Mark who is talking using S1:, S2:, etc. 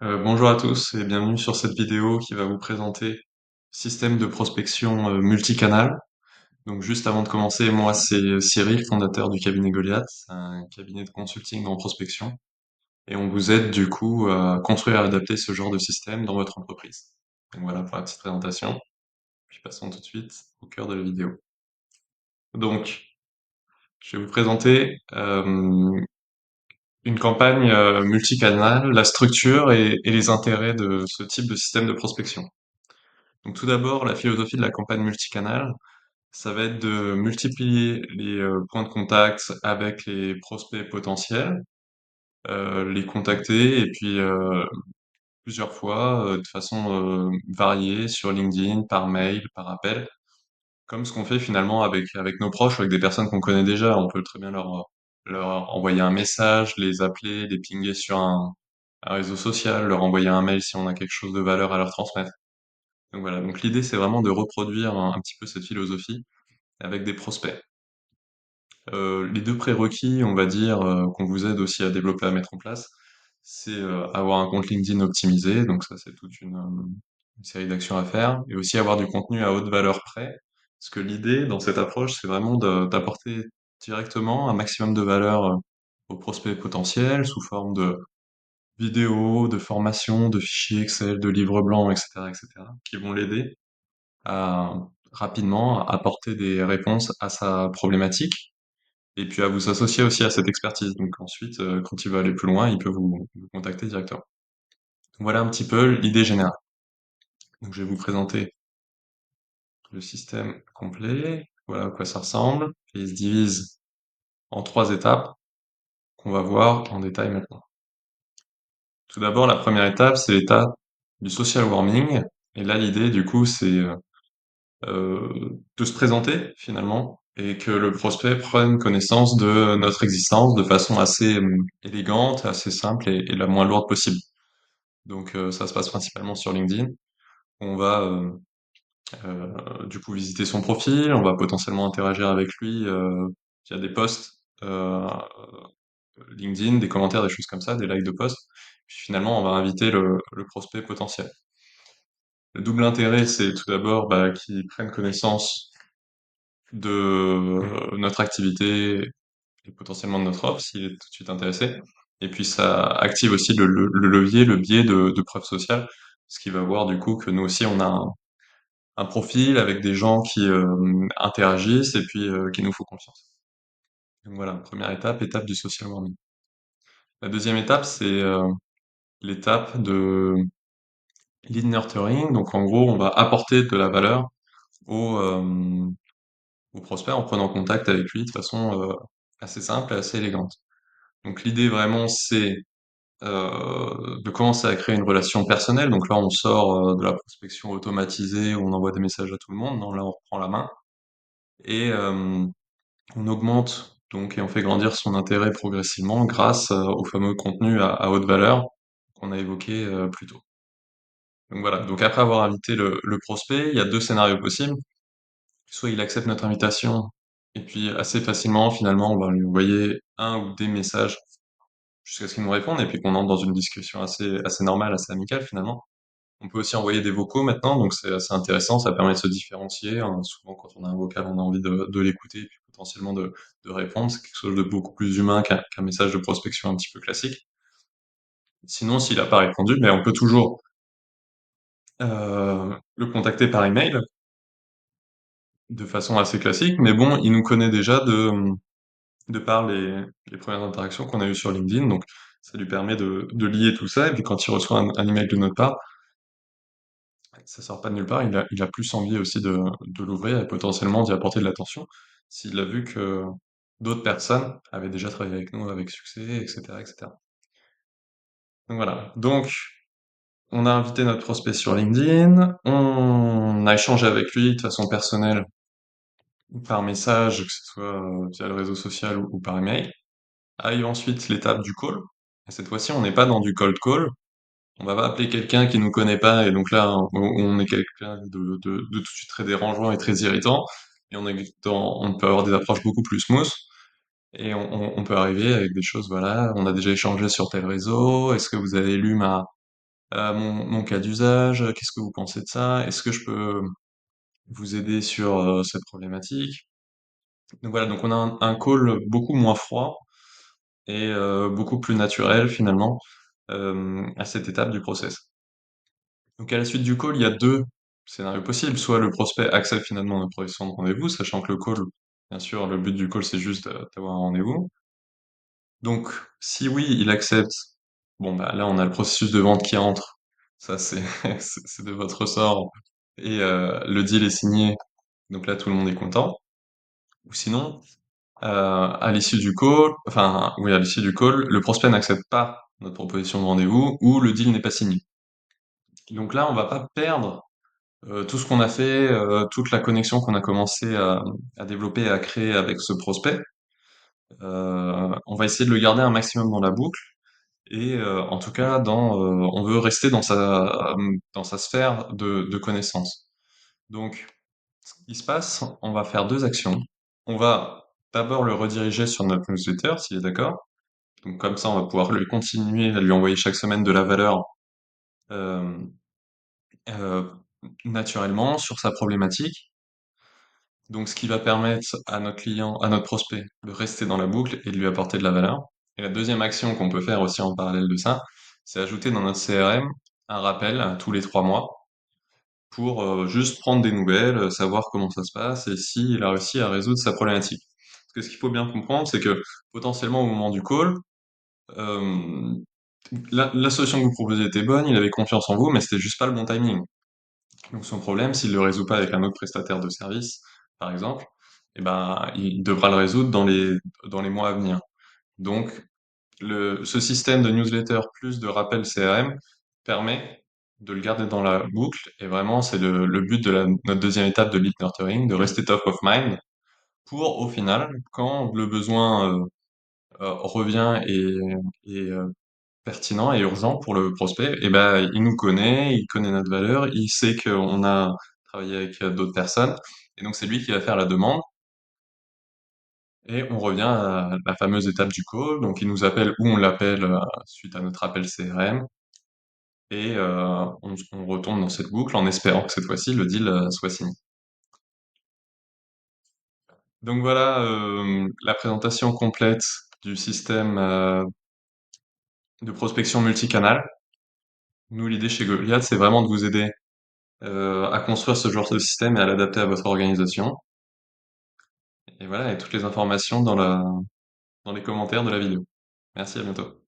S1: Bonjour à tous et bienvenue sur cette vidéo qui va vous présenter système de prospection multicanal. Donc juste avant de commencer, moi c'est Cyril, fondateur du cabinet Goliath, un cabinet de consulting en prospection. Et on vous aide du coup à construire et adapter ce genre de système dans votre entreprise. Donc voilà pour la petite présentation. Puis passons tout de suite au cœur de la vidéo. Donc je vais vous présenter une campagne multicanal, la structure et les intérêts de ce type de système de prospection. Donc tout d'abord, la philosophie de la campagne multicanal, ça va être de multiplier les points de contact avec les prospects potentiels, les contacter et puis plusieurs fois de façon variée sur LinkedIn, par mail, par appel, comme ce qu'on fait finalement avec nos proches, avec des personnes qu'on connaît déjà. On peut très bien leur envoyer un message, les appeler, les pinguer sur un réseau social, leur envoyer un mail si on a quelque chose de valeur à leur transmettre. Donc voilà, donc l'idée c'est vraiment de reproduire un petit peu cette philosophie avec des prospects. Les 2 prérequis, on va dire, qu'on vous aide aussi à développer, à mettre en place, c'est, avoir un compte LinkedIn optimisé, donc ça c'est toute une série d'actions à faire et aussi avoir du contenu à haute valeur prêt. Parce que l'idée dans cette approche, c'est vraiment d'apporter directement un maximum de valeur, aux prospects potentiels sous forme de vidéos, de formations, de fichiers Excel, de livres blancs et cetera, qui vont l'aider à rapidement apporter des réponses à sa problématique et puis à vous associer aussi à cette expertise. Donc ensuite, quand il veut aller plus loin, il peut vous contacter directement. Donc voilà un petit peu l'idée générale. Donc je vais vous présenter le système complet, voilà à quoi ça ressemble, et il se divise en 3 étapes qu'on va voir en détail maintenant. Tout d'abord, la première étape, c'est l'étape du social warming, et là l'idée du coup c'est de se présenter finalement et que le prospect prenne connaissance de notre existence de façon assez élégante, assez simple et la moins lourde possible. Donc ça se passe principalement sur LinkedIn. On va du coup visiter son profil, on va potentiellement interagir avec lui via des posts LinkedIn, des commentaires, des choses comme ça, des likes de posts. Puis finalement, on va inviter le prospect potentiel. Le double intérêt, c'est tout d'abord qu'il prenne connaissance de notre activité et potentiellement de notre offre s'il est tout de suite intéressé. Et puis ça active aussi le levier, le biais de preuve sociale, ce qui va voir du coup que nous aussi on a un profil avec des gens qui interagissent et puis qui nous font confiance. Donc voilà, première étape, étape du social warming. La deuxième étape, c'est l'étape de lead nurturing. Donc en gros, on va apporter de la valeur au, euh, au prospect en prenant contact avec lui de façon assez simple et assez élégante. Donc l'idée vraiment, c'est de commencer à créer une relation personnelle. Donc là, on sort de la prospection automatisée où on envoie des messages à tout le monde. Non, là, on reprend la main et on augmente donc et on fait grandir son intérêt progressivement grâce au fameux contenu à haute valeur qu'on a évoqué plus tôt. Donc voilà. Donc après avoir invité le prospect, il y a deux scénarios possibles. Soit il accepte notre invitation et puis assez facilement, finalement, on va lui envoyer un ou des messages jusqu'à ce qu'il nous réponde et puis qu'on entre dans une discussion assez normale, assez amicale finalement. On peut aussi envoyer des vocaux maintenant, donc c'est assez intéressant, ça permet de se différencier, hein. Souvent quand on a un vocal, on a envie de l'écouter et puis potentiellement de répondre. C'est quelque chose de beaucoup plus humain qu'un message de prospection un petit peu classique. Sinon, s'il n'a pas répondu, mais on peut toujours le contacter par email de façon assez classique, mais bon, il nous connaît déjà de par les premières interactions qu'on a eues sur LinkedIn, donc ça lui permet de lier tout ça, et puis quand il reçoit un email de notre part, ça sort pas de nulle part, il a plus envie aussi de l'ouvrir et potentiellement d'y apporter de l'attention, s'il a vu que d'autres personnes avaient déjà travaillé avec nous avec succès, et cetera. Donc voilà. Donc, on a invité notre prospect sur LinkedIn, on a échangé avec lui de façon personnelle par message, que ce soit via le réseau social ou par email. Arrive ensuite l'étape du call. Et cette fois-ci, on n'est pas dans du cold call. On va pas appeler quelqu'un qui nous connaît pas, et donc là, on est quelqu'un de tout de suite très dérangeant et très irritant. Et on peut avoir des approches beaucoup plus smooth. Et on peut arriver avec des choses, voilà, on a déjà échangé sur tel réseau. Est-ce que vous avez lu mon cas d'usage, qu'est-ce que vous pensez de ça? Est-ce que je peux vous aider sur cette problématique? Donc voilà, donc on a un call beaucoup moins froid et beaucoup plus naturel finalement à cette étape du process. Donc à la suite du call, il y a deux scénarios possibles. Soit le prospect accepte finalement notre proposition de rendez-vous, sachant que le call, bien sûr, le but du call, c'est juste d'avoir un rendez-vous. Donc si oui, il accepte, bon bah là on a le processus de vente qui entre. Ça c'est c'est de votre ressort et le deal est signé. Donc là tout le monde est content. Ou sinon, à l'issue du call, enfin oui à l'issue du call, le prospect n'accepte pas notre proposition de rendez-vous ou le deal n'est pas signé. Donc là on va pas perdre tout ce qu'on a fait, toute la connexion qu'on a commencé à développer et à créer avec ce prospect. On va essayer de le garder un maximum dans la boucle et en tout cas on veut rester dans sa sphère de connaissances. Donc ce qui se passe, on va faire 2 actions. On va d'abord le rediriger sur notre newsletter s'il est d'accord. Donc comme ça, on va pouvoir lui continuer à lui envoyer chaque semaine de la valeur, hem, heu, naturellement sur sa problématique. Donc ce qui va permettre à notre client, à notre prospect de rester dans la boucle et de lui apporter de la valeur. Et la deuxième action qu'on peut faire aussi en parallèle de ça, c'est ajouter dans notre CRM un rappel tous les 3 mois pour juste prendre des nouvelles, savoir comment ça se passe et s'il a réussi à résoudre sa problématique. Parce que ce qu'il faut bien comprendre, c'est que potentiellement au moment du call, euh, la solution que vous proposez était bonne, il avait confiance en vous, mais c'était juste pas le bon timing. Donc son problème, s'il le résout pas avec un autre prestataire de service, par exemple, eh ben, il devra le résoudre dans les mois à venir. Donc, ce système de newsletter plus de rappel CRM permet de le garder dans la boucle. Et vraiment, c'est le but de notre deuxième étape de lead nurturing, de rester top of mind pour, au final, quand le besoin revient et pertinent et urgent pour le prospect, et ben, il connaît notre valeur, il sait qu'on a travaillé avec d'autres personnes. Et donc, c'est lui qui va faire la demande. Et on revient à la fameuse étape du call. Donc, il nous appelle ou on l'appelle suite à notre appel CRM. Et on retombe dans cette boucle en espérant que cette fois-ci, le deal soit signé. Donc voilà la présentation complète du système de prospection multicanal. Nous, l'idée chez Goliath, c'est vraiment de vous aider à construire ce genre de système et à l'adapter à votre organisation. Et voilà, et toutes les informations dans les commentaires de la vidéo. Merci, à bientôt.